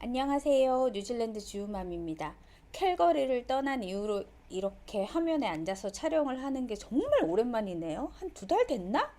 안녕하세요. 뉴질랜드 주우맘입니다. 캘거리를 떠난 이후로 이렇게 화면에 앉아서 촬영을 하는 게 정말 오랜만이네요. 한 두 달 됐나?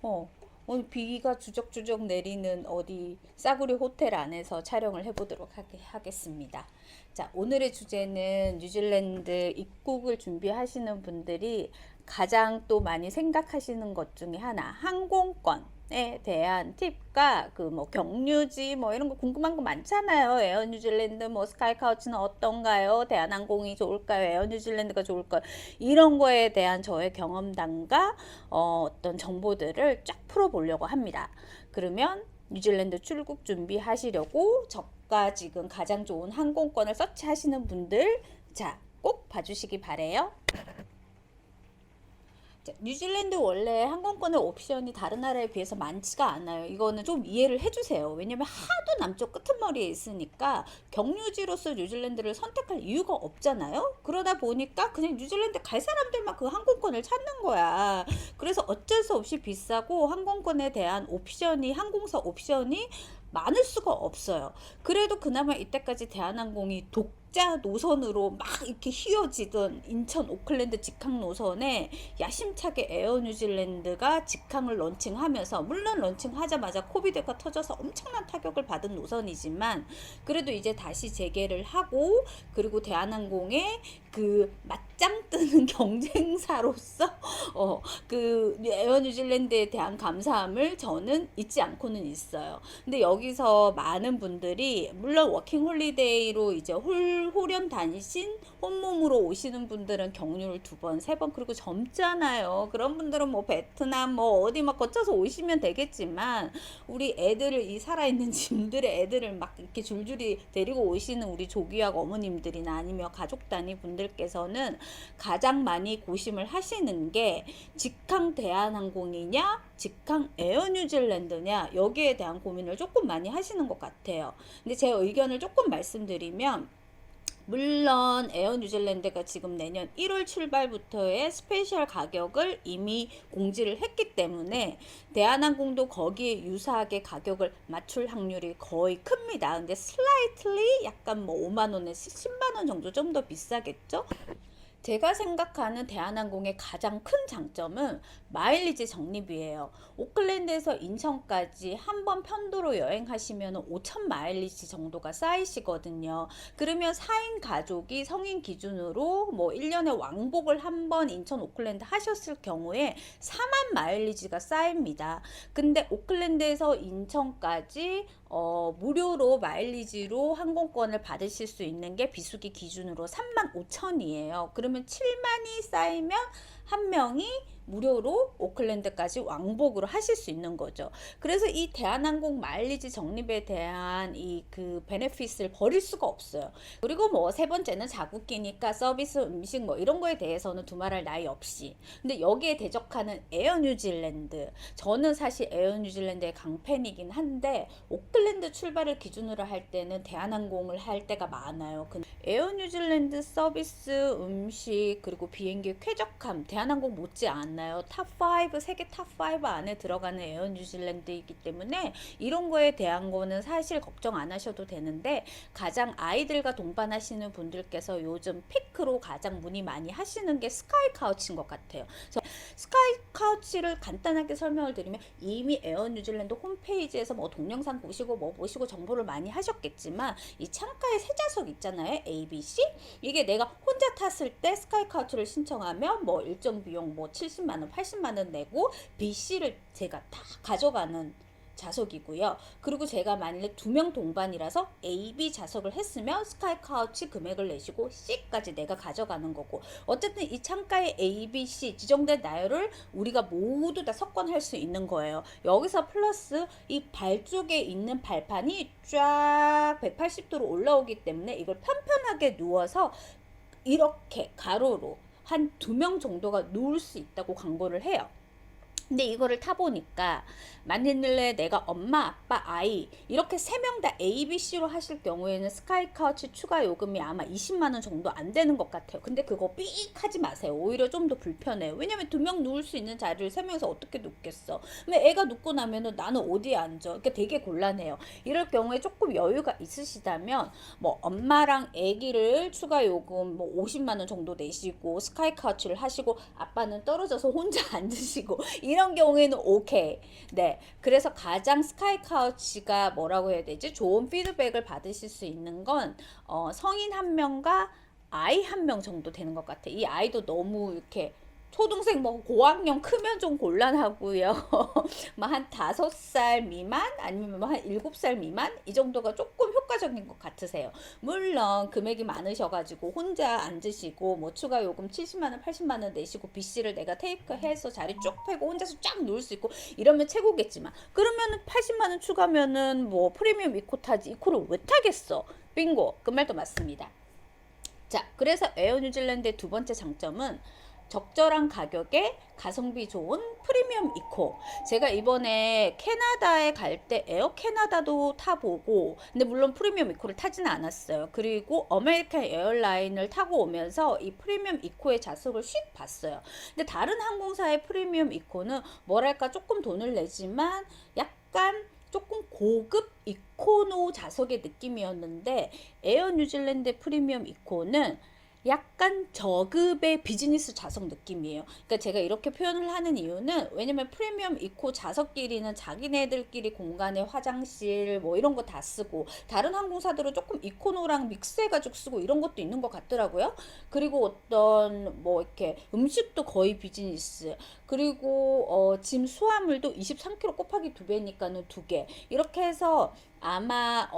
어, 오늘 비가 주적주적 내리는 어디 싸구려 호텔 안에서 촬영을 해보도록 하겠습니다. 자, 오늘의 주제는 뉴질랜드 입국을 준비하시는 분들이 가장 또 많이 생각하시는 것 중에 하나, 항공권에 대한 팁과 그 뭐 경유지 뭐 이런 거 궁금한 거 많잖아요. 에어 뉴질랜드 뭐 스카이카우치는 어떤가요? 대한항공이 좋을까요? 에어 뉴질랜드가 좋을까요? 이런 거에 대한 저의 경험담과 어떤 정보들을 쫙 풀어보려고 합니다. 그러면 뉴질랜드 출국 준비하시려고 저가 지금 가장 좋은 항공권을 서치하시는 분들, 자, 꼭 봐주시기 바래요. 뉴질랜드 원래 항공권의 옵션이 다른 나라에 비해서 많지가 않아요. 이거는 좀 이해를 해주세요. 왜냐면 하도 남쪽 끄트머리에 있으니까 경유지로서 뉴질랜드를 선택할 이유가 없잖아요. 그러다 보니까 그냥 뉴질랜드 갈 사람들만 그 항공권을 찾는 거야. 그래서 어쩔 수 없이 비싸고 항공권에 대한 옵션이, 항공사 옵션이 많을 수가 없어요. 그래도 그나마 이때까지 대한항공이 독자 노선으로 막 이렇게 휘어지던 인천 오클랜드 직항 노선에 야심차게 에어 뉴질랜드가 직항을 런칭하면서, 물론 런칭하자마자 코비드가 터져서 엄청난 타격을 받은 노선이지만 그래도 이제 다시 재개를 하고, 그리고 대한항공의 그 맞짱 뜨는 경쟁사로서 그 에어 뉴질랜드에 대한 감사함을 저는 잊지 않고는 있어요. 근데 여기서 많은 분들이, 물론 워킹 홀리데이로 이제 홀연 다니신 혼몸으로 오시는 분들은 경유를 두 번, 세 번, 그리고 젊잖아요. 그런 분들은 뭐 베트남 뭐 어디 막 거쳐서 오시면 되겠지만, 우리 애들을, 이 살아있는 짐들의 애들을 막 이렇게 줄줄이 데리고 오시는 우리 조기학 어머님들이나 아니면 가족 단위 분들께서는 가장 많이 고심을 하시는 게 직항 대한항공이냐 직항 에어 뉴질랜드냐, 여기에 대한 고민을 조금 많이 하시는 것 같아요. 근데 제 의견을 조금 말씀드리면, 물론 에어 뉴질랜드가 지금 내년 1월 출발부터의 스페셜 가격을 이미 공지를 했기 때문에 대한항공도 거기에 유사하게 가격을 맞출 확률이 거의 큽니다. 근데 슬라이틀리 약간 뭐 5만원에서 10만원 정도 좀 더 비싸겠죠? 제가 생각하는 대한항공의 가장 큰 장점은 마일리지 적립이에요. 오클랜드에서 인천까지 한 번 편도로 여행하시면 5천 마일리지 정도가 쌓이시거든요. 그러면 4인 가족이 성인 기준으로 뭐 1년에 왕복을 한 번 인천 오클랜드 하셨을 경우에 4만 마일리지가 쌓입니다. 근데 오클랜드에서 인천까지 무료로 마일리지로 항공권을 받으실 수 있는 게 비수기 기준으로 3만 5천이에요. 그러면 7만이 쌓이면 한 명이 무료로 오클랜드까지 왕복으로 하실 수 있는 거죠. 그래서 이 대한항공 마일리지 적립에 대한 이 그 베네핏을 버릴 수가 없어요. 그리고 뭐 세 번째는 자국기니까 서비스, 음식 뭐 이런 거에 대해서는 두말할 나위 없이. 근데 여기에 대적하는 에어 뉴질랜드, 저는 사실 에어 뉴질랜드의 강팬이긴 한데 오클랜드 출발을 기준으로 할 때는 대한항공을 할 때가 많아요. 에어 뉴질랜드 서비스, 음식, 그리고 비행기 쾌적함, 대한항공 못지않나요. 탑5, 세계 탑5 안에 들어가는 에어 뉴질랜드이기 때문에 이런 거에 대한 거는 사실 걱정 안 하셔도 되는데, 가장 아이들과 동반하시는 분들께서 요즘 피크로 가장 문의 많이 하시는 게 스카이 카우치인 것 같아요. 스카이 카우치를 간단하게 설명을 드리면, 이미 에어 뉴질랜드 홈페이지에서 뭐 동영상 보시고 뭐 보시고 정보를 많이 하셨겠지만, 이 창가에 세 좌석 있잖아요. A, B, C. 이게 내가 혼자 탔을 때 스카이 카우치를 신청하면 뭐 일정 비용 뭐 70만원, 80만원 내고 B, C를 제가 다 가져가는 좌석이고요. 그리고 제가 만약에 2명 동반이라서 A, B 좌석을 했으면 스카이 카우치 금액을 내시고 C까지 내가 가져가는 거고, 어쨌든 이 창가에 A, B, C 지정된 나열을 우리가 모두 다 석권할 수 있는 거예요. 여기서 플러스 이 발 쪽에 있는 발판이 쫙 180도로 올라오기 때문에 이걸 편편하게 누워서 이렇게 가로로 한 2명 정도가 누울 수 있다고 광고를 해요. 근데 이거를 타보니까 만일래 내가 엄마, 아빠, 아이 이렇게 세 명 다 A, B, C로 하실 경우에는 스카이카우치 추가 요금이 아마 20만 원 정도 안 되는 것 같아요. 근데 그거 삑 하지 마세요. 오히려 좀 더 불편해요. 왜냐면 두 명 누울 수 있는 자리를 세 명이서 어떻게 눕겠어. 근데 애가 눕고 나면은 나는 어디에 앉아. 그러니까 되게 곤란해요. 이럴 경우에 조금 여유가 있으시다면 뭐 엄마랑 아기를 추가 요금 뭐 50만 원 정도 내시고 스카이카우치를 하시고 아빠는 떨어져서 혼자 앉으시고 이런 경우에는 오케이. 네. 그래서 가장 스카이카우치가 뭐라고 해야 되지? 좋은 피드백을 받으실 수 있는 건 성인 한 명과 아이 한 명 정도 되는 것 같아. 이 아이도 너무 이렇게 초등생 뭐 고학년 크면 좀 곤란하고요. 뭐 한 5살 미만 아니면 뭐 한 7살 미만 이 정도가 조금 효과적인 것 같으세요. 물론 금액이 많으셔가지고 혼자 앉으시고 뭐 추가 요금 70만 원, 80만 원 내시고 BC를 내가 테이크해서 자리 쭉 펴고 혼자서 쫙 누울 수 있고 이러면 최고겠지만 그러면은 80만 원 추가면은 뭐 프리미엄 이코 타지 이코를 왜 타겠어? 빙고. 그 말도 맞습니다. 자, 그래서 에어 뉴질랜드의 두 번째 장점은 적절한 가격에 가성비 좋은 프리미엄 이코. 제가 이번에 캐나다에 갈 때 에어 캐나다도 타보고, 근데 물론 프리미엄 이코를 타지는 않았어요. 그리고 아메리칸 에어라인을 타고 오면서 이 프리미엄 이코의 좌석을 휙 봤어요. 근데 다른 항공사의 프리미엄 이코는 뭐랄까 조금 돈을 내지만 약간 조금 고급 이코노 좌석의 느낌이었는데 에어 뉴질랜드 프리미엄 이코는 약간 저급의 비즈니스 좌석 느낌이에요. 그러니까 제가 이렇게 표현을 하는 이유는 왜냐면 프리미엄 이코 좌석끼리는 자기네들끼리 공간에 화장실 뭐 이런 거 다 쓰고 다른 항공사들은 조금 이코노랑 믹스해가지고 쓰고 이런 것도 있는 것 같더라고요. 그리고 어떤 뭐 이렇게 음식도 거의 비즈니스 그리고 짐 수화물도 23kg 곱하기 2배니까는 2개 이렇게 해서 아마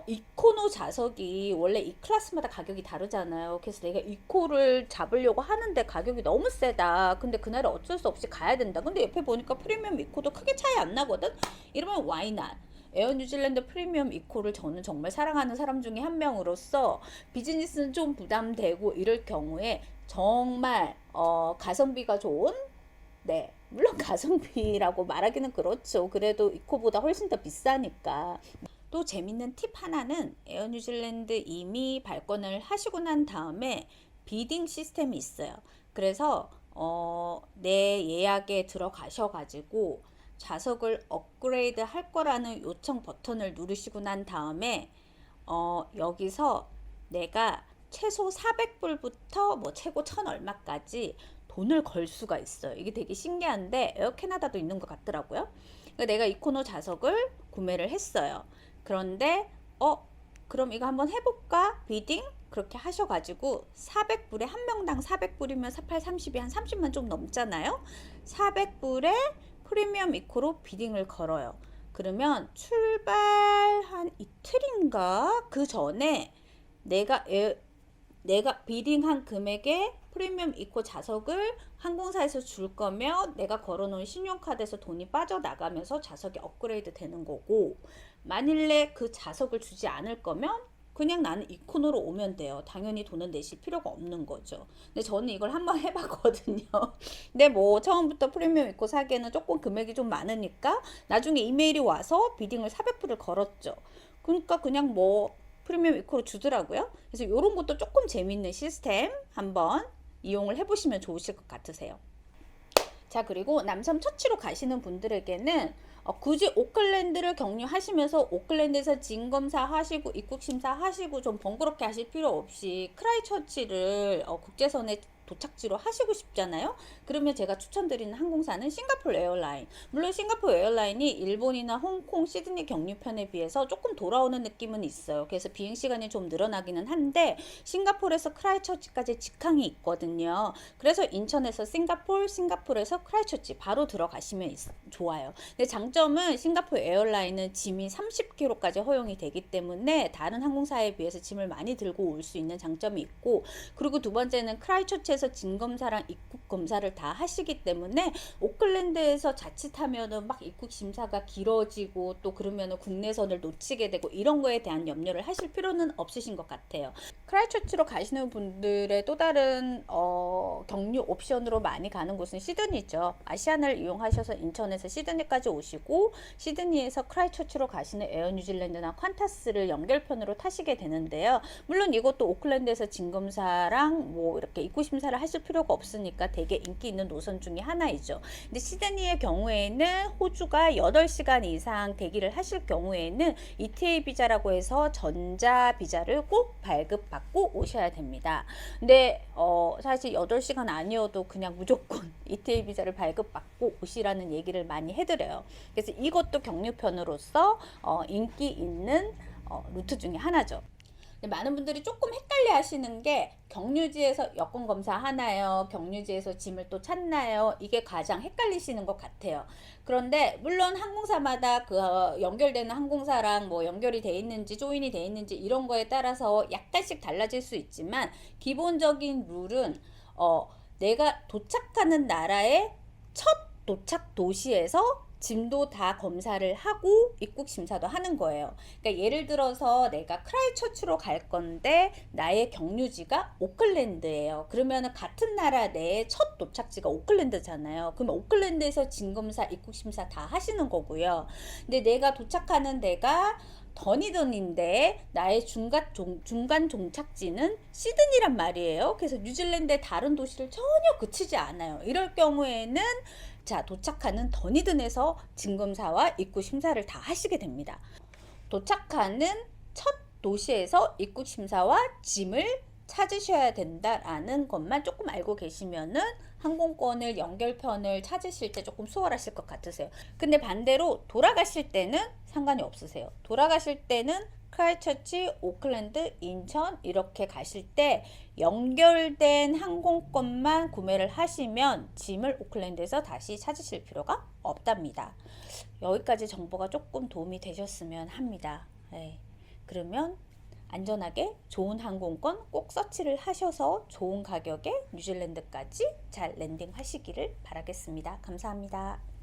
이코노 좌석이 원래 이 클래스마다 가격이 다르잖아요. 그래서 내가 이코를 잡으려고 하는데 가격이 너무 세다. 근데 그날은 어쩔 수 없이 가야 된다. 근데 옆에 보니까 프리미엄 이코도 크게 차이 안 나거든. 이러면 why not? 에어 뉴질랜드 프리미엄 이코를 저는 정말 사랑하는 사람 중에 한 명으로서 비즈니스는 좀 부담되고 이럴 경우에 정말 가성비가 좋은 네. 물론 가성비라고 말하기는 그렇죠. 그래도 이코보다 훨씬 더 비싸니까. 또 재밌는 팁 하나는 에어 뉴질랜드 이미 발권을 하시고 난 다음에 비딩 시스템이 있어요. 그래서 내 예약에 들어가셔가지고 좌석을 업그레이드 할 거라는 요청 버튼을 누르시고 난 다음에 여기서 내가 최소 400불부터 뭐 최고 1000 얼마까지 돈을 걸 수가 있어요. 이게 되게 신기한데 에어 캐나다도 있는 것 같더라고요. 그러니까 내가 이코노 좌석을 구매를 했어요. 그런데 그럼 이거 한번 해볼까? 비딩? 그렇게 하셔가지고 400불에 한 명당 400불이면 48, 30이 한 30만 좀 넘잖아요. 400불에 프리미엄 이코로 비딩을 걸어요. 그러면 출발 한 이틀인가 그 전에 내가 비딩한 금액에 프리미엄 이코 좌석을 항공사에서 줄 거면 내가 걸어놓은 신용카드에서 돈이 빠져나가면서 좌석이 업그레이드 되는 거고 만일에 그 좌석을 주지 않을 거면 그냥 나는 이코노로 오면 돼요. 당연히 돈은 내실 필요가 없는 거죠. 근데 저는 이걸 한번 해봤거든요. 근데 뭐 처음부터 프리미엄 이코 사기에는 조금 금액이 좀 많으니까 나중에 이메일이 와서 비딩을 400불을 걸었죠. 그러니까 그냥 뭐 프리미엄 이코로 주더라고요. 그래서 이런 것도 조금 재밌는 시스템 한번 이용을 해보시면 좋으실 것 같으세요. 자, 그리고 남섬 처치로 가시는 분들에게는 굳이 오클랜드를 경유하시면서 오클랜드에서 진검사 하시고 입국심사 하시고 좀 번거롭게 하실 필요 없이 크라이처치를 국제선에 도착지로 하시고 싶잖아요. 그러면 제가 추천드리는 항공사는 싱가포르 에어라인. 물론 싱가포르 에어라인이 일본이나 홍콩, 시드니 경유편에 비해서 조금 돌아오는 느낌은 있어요. 그래서 비행 시간이 좀 늘어나기는 한데 싱가포르에서 크라이처치까지 직항이 있거든요. 그래서 인천에서 싱가포르에서 크라이처치 바로 들어가시면 좋아요. 근데 장점은 싱가포르 에어라인은 짐이 30kg까지 허용이 되기 때문에 다른 항공사에 비해서 짐을 많이 들고 올 수 있는 장점이 있고 그리고 두 번째는 크라이처치에서 오클랜드에서 진검사랑 입국 검사를 다 하시기 때문에 오클랜드에서 자칫하면은 막 입국 심사가 길어지고 또 그러면은 국내선을 놓치게 되고 이런 거에 대한 염려를 하실 필요는 없으신 것 같아요. 크라이처치로 가시는 분들의 또 다른 경유 옵션으로 많이 가는 곳은 시드니죠. 아시아나를 이용하셔서 인천에서 시드니까지 오시고 시드니에서 크라이처치로 가시는 에어 뉴질랜드나 퀀타스를 연결편으로 타시게 되는데요. 물론 이것도 오클랜드에서 진검사랑 뭐 이렇게 입국 심사를 하실 필요가 없으니까 되게 인기 있는 노선 중에 하나이죠. 근데 시드니의 경우에는 호주가 8시간 이상 대기를 하실 경우에는 ETA 비자라고 해서 전자 비자를 꼭 발급받고 오셔야 됩니다. 근데 사실 8시간 아니어도 그냥 무조건 ETA 비자를 발급받고 오시라는 얘기를 많이 해드려요. 그래서 이것도 경유편으로서 인기 있는 루트 중에 하나죠. 많은 분들이 조금 헷갈려 하시는 게 경유지에서 여권 검사 하나요? 경유지에서 짐을 또 찾나요? 이게 가장 헷갈리시는 것 같아요. 그런데 물론 항공사마다 그 연결되는 항공사랑 뭐 연결이 돼 있는지 조인이 돼 있는지 이런 거에 따라서 약간씩 달라질 수 있지만 기본적인 룰은 내가 도착하는 나라의 첫 도착 도시에서 짐도 다 검사를 하고 입국 심사도 하는 거예요. 그러니까 예를 들어서 내가 크라이처치로 갈 건데 나의 경유지가 오클랜드예요. 그러면 같은 나라 내의 첫 도착지가 오클랜드잖아요. 그럼 오클랜드에서 짐 검사, 입국 심사 다 하시는 거고요. 근데 내가 도착하는 데가 더니던인데 나의 중간 종착지는 시드니란 말이에요. 그래서 뉴질랜드의 다른 도시를 전혀 그치지 않아요. 이럴 경우에는 자, 도착하는 더니든에서 짐검사와 입국 심사를 다 하시게 됩니다. 도착하는 첫 도시에서 입국 심사와 짐을 찾으셔야 된다라는 것만 조금 알고 계시면은 항공권을 연결편을 찾으실 때 조금 수월하실 것 같으세요. 근데 반대로 돌아가실 때는 상관이 없으세요. 돌아가실 때는 크라이처치, 오클랜드, 인천 이렇게 가실 때 연결된 항공권만 구매를 하시면 짐을 오클랜드에서 다시 찾으실 필요가 없답니다. 여기까지 정보가 조금 도움이 되셨으면 합니다. 네. 그러면 안전하게 좋은 항공권 꼭 서치를 하셔서 좋은 가격에 뉴질랜드까지 잘 랜딩하시기를 바라겠습니다. 감사합니다.